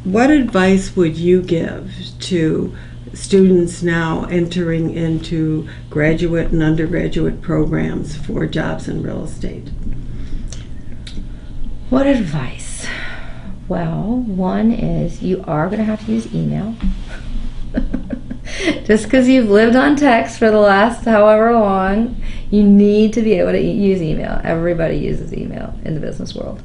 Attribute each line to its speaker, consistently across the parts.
Speaker 1: what advice would you give to students now entering into graduate and undergraduate programs for jobs in real estate?
Speaker 2: What advice? Well, one is you are going to have to use email. Just because you've lived on text for the last however long, you need to be able to use email. Everybody uses email in the business world.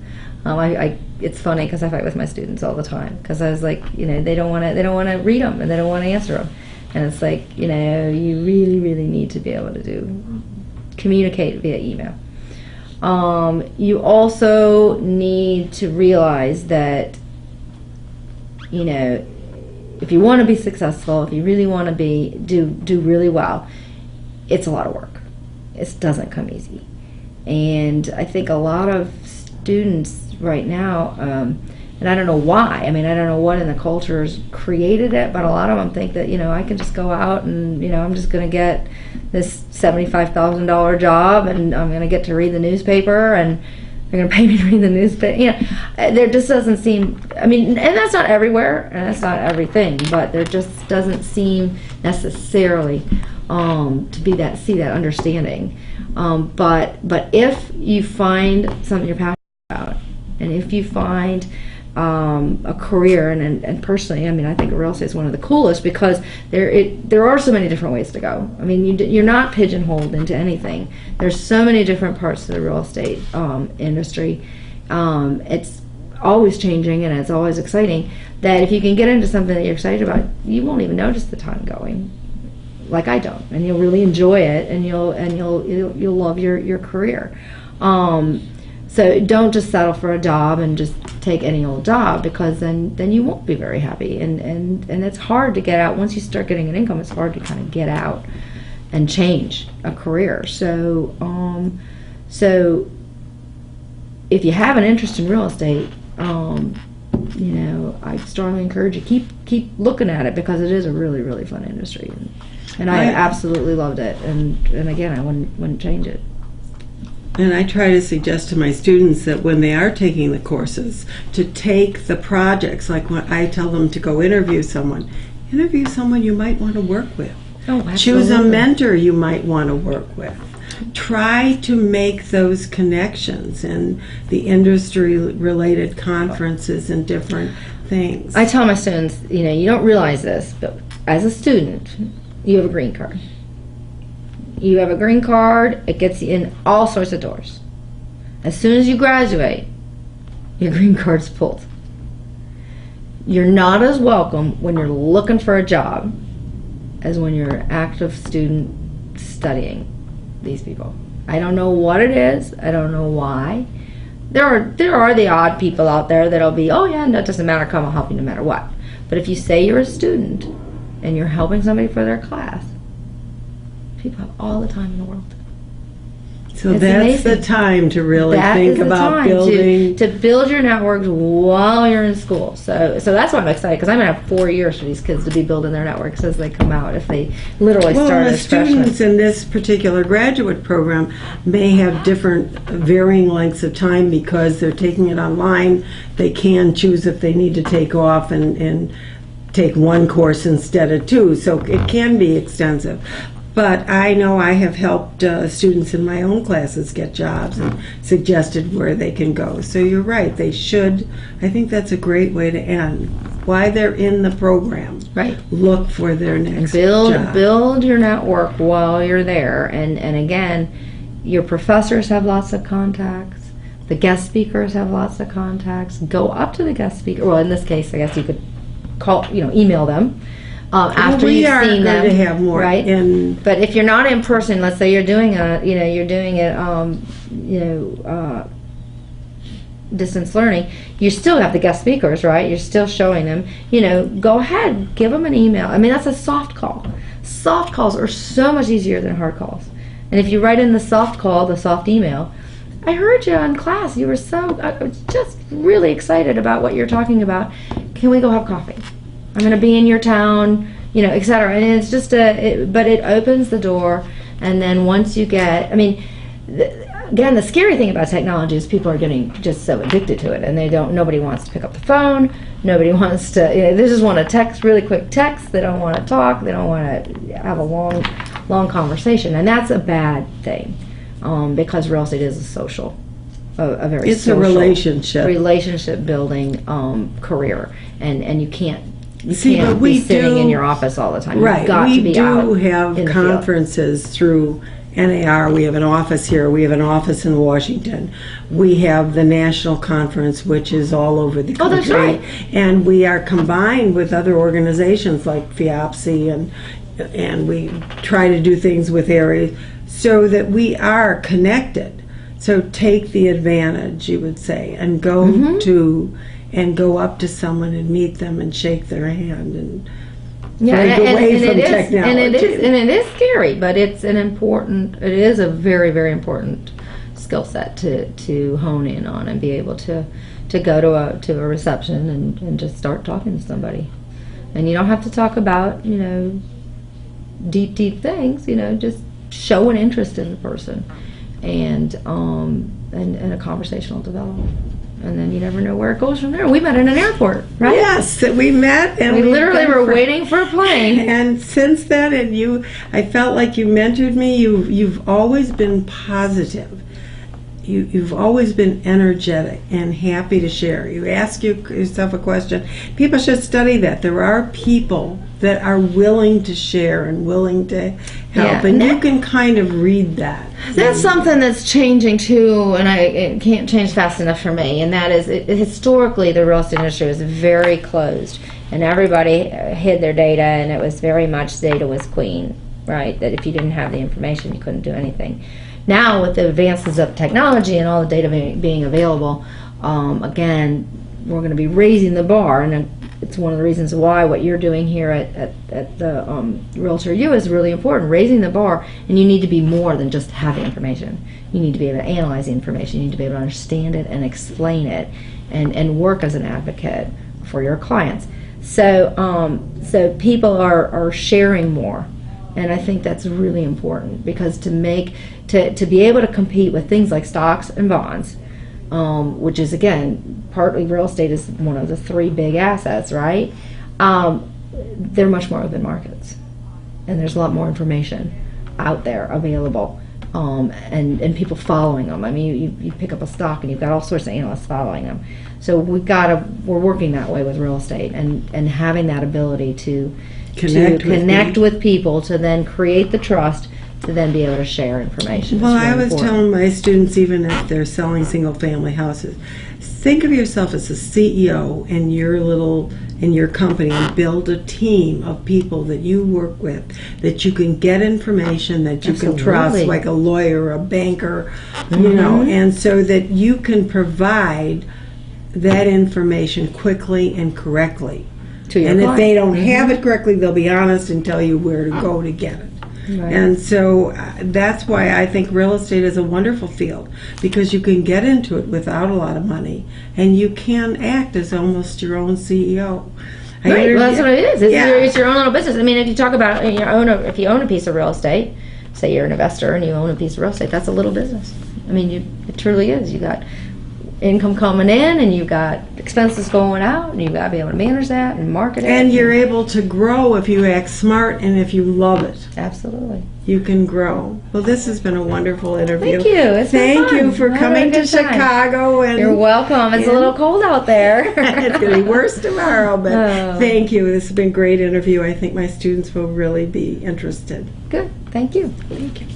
Speaker 2: It's funny because I fight with my students all the time because I was like, they don't want to read them and they don't want to answer them, and it's like, you really need to be able to communicate via email. You also need to realize that, if you want to be successful, if you really want to do really well, it's a lot of work. It doesn't come easy. And I think a lot of students right now, and I don't know why, I don't know what in the cultures created it, but a lot of them think that, I can just go out and, I'm just going to get this $75,000 job and I'm going to get to read the newspaper and they're going to pay me to read the newspaper. There just doesn't seem, and that's not everywhere and that's not everything, but there just doesn't seem necessarily to be see that understanding. But if you find something you're passionate about, and if you find a career, and personally, I think real estate is one of the coolest because there are so many different ways to go. You're not pigeonholed into anything. There's so many different parts to the real estate industry. It's always changing and it's always exciting. That if you can get into something that you're excited about, you won't even notice the time going, like I don't, and you'll really enjoy it, and you'll love your career. So don't just settle for a job and just take any old job, because then you won't be very happy, and it's hard to get out. Once you start getting an income, it's hard to kind of get out and change a career. So if you have an interest in real estate, I strongly encourage you keep looking at it, because it is a really, really fun industry, and I absolutely loved it, and again, I wouldn't change it.
Speaker 1: And I try to suggest to my students that when they are taking the courses, to take the projects, like when I tell them to go interview someone you might want to work with.
Speaker 2: Oh, absolutely.
Speaker 1: Choose a mentor you might want to work with. Try to make those connections in the industry-related conferences and different things.
Speaker 2: I tell my students, you don't realize this, but as a student, you have a green card. You have a green card, it gets you in all sorts of doors. As soon as you graduate, your green card's pulled. You're not as welcome when you're looking for a job as when you're an active student studying these people. I don't know what it is, I don't know why. There are the odd people out there that'll be, oh yeah, no, it doesn't matter, come, I'll help you no matter what. But if you say you're a student and you're helping somebody for their class, people have all the time in the world.
Speaker 1: So that's the time to really think about building.
Speaker 2: To build your networks while you're in school. So that's why I'm excited, because I'm going to have 4 years for these kids to be building their networks as they come out, if they literally start as freshmen.
Speaker 1: Students in this particular graduate program may have different varying lengths of time because they're taking it online. They can choose if they need to take off and take one course instead of two. So it can be extensive. But I know I have helped students in my own classes get jobs and suggested where they can go. So you're right, they should. I think that's a great way to end. While they're in the program,
Speaker 2: right,
Speaker 1: look for their next job.
Speaker 2: Build your network while you're there. And again, your professors have lots of contacts. The guest speakers have lots of contacts. Go up to the guest speaker. Well, in this case, I guess you could email them. After you've seen them,
Speaker 1: to have more,
Speaker 2: right? But if you're not in person, let's say you're doing distance learning, you still have the guest speakers, right? You're still showing them. Go ahead, give them an email. That's a soft call. Soft calls are so much easier than hard calls. And if you write in the soft call, the soft email, I heard you in class. I was just really excited about what you're talking about. Can we go have coffee? I'm going to be in your town, etc. And it's just but it opens the door. And then once you get, again, the scary thing about technology is people are getting just so addicted to it, and nobody wants to pick up the phone. Nobody wants to, they just want to text, really quick text. They don't want to talk. They don't want to have a long conversation. And that's a bad thing, because real estate is a very
Speaker 1: it's
Speaker 2: social,
Speaker 1: a
Speaker 2: relationship building career. And you can't be
Speaker 1: we
Speaker 2: sitting in your office all the time.
Speaker 1: Right.
Speaker 2: You've got to be out
Speaker 1: We do have
Speaker 2: in the
Speaker 1: conferences through NAR. We have an office here. We have an office in Washington. We have the national conference, which is all over the country.
Speaker 2: Oh, that's right.
Speaker 1: And we are combined with other organizations like FIAPSI, and we try to do things with areas so that we are connected. So take the advantage, you would say, and go go up to someone and meet them and shake their hand and break away from technology.
Speaker 2: And it is scary, but it is a very, very important skill set to hone in on and be able to go to a reception and just start talking to somebody. And you don't have to talk about, deep things, just show an interest in the person, and a conversation will develop. And then you never know where it goes from there. We met in an airport, right?
Speaker 1: Yes, we met, and
Speaker 2: we literally were waiting for a plane.
Speaker 1: And since then, I felt like you mentored me. You've always been positive. You've always been energetic and happy to share. You ask yourself a question. People should study that. There are people that are willing to share and willing to help, and you can kind of read that.
Speaker 2: That's something that's changing too, and it can't change fast enough for me. And that is, historically, the real estate industry was very closed, and everybody hid their data, and it was very much data was queen, right? That if you didn't have the information, you couldn't do anything. Now, with the advances of technology and all the data being available, again, we're going to be raising the bar, and it's one of the reasons why what you're doing here at the Realtor U is really important, raising the bar. And you need to be more than just have the information. You need to be able to analyze the information. You need to be able to understand it and explain it, and work as an advocate for your clients. So people are sharing more. And I think that's really important, because to be able to compete with things like stocks and bonds, which is, again, partly real estate is one of the three big assets, right? They're much more open markets, and there's a lot more information out there available, and people following them. I mean, you pick up a stock and you've got all sorts of analysts following them. So we're working that way with real estate, and having that ability to connect with people, to then create the trust, to then be able to share information.
Speaker 1: Well, I was telling my students, even if they're selling single-family houses, think of yourself as a CEO in your company, and build a team of people that you work with, that you can get information, that you can trust, like a lawyer, a banker, and so that you can provide that information quickly and correctly. And if they don't have it correctly, they'll be honest and tell you where to go to get it. Right. And so that's why I think real estate is a wonderful field, because you can get into it without a lot of money, and you can act as almost your own CEO.
Speaker 2: Right, well, that's what it is. It's your own little business. I mean, if you talk about if you own a piece of real estate, say you're an investor and you own a piece of real estate, that's a little business. I mean, it truly is. You got income coming in, and you've got expenses going out, and you've got to be able to manage that and market it.
Speaker 1: And you're able to grow if you act smart and if you love it.
Speaker 2: Absolutely.
Speaker 1: You can grow. Well, this has been a wonderful interview.
Speaker 2: Thank you.
Speaker 1: Thank you for coming to Chicago. And
Speaker 2: you're welcome. It's a little cold out there.
Speaker 1: It's going to be worse tomorrow, but thank you. This has been a great interview. I think my students will really be interested.
Speaker 2: Good. Thank you.
Speaker 1: Thank you.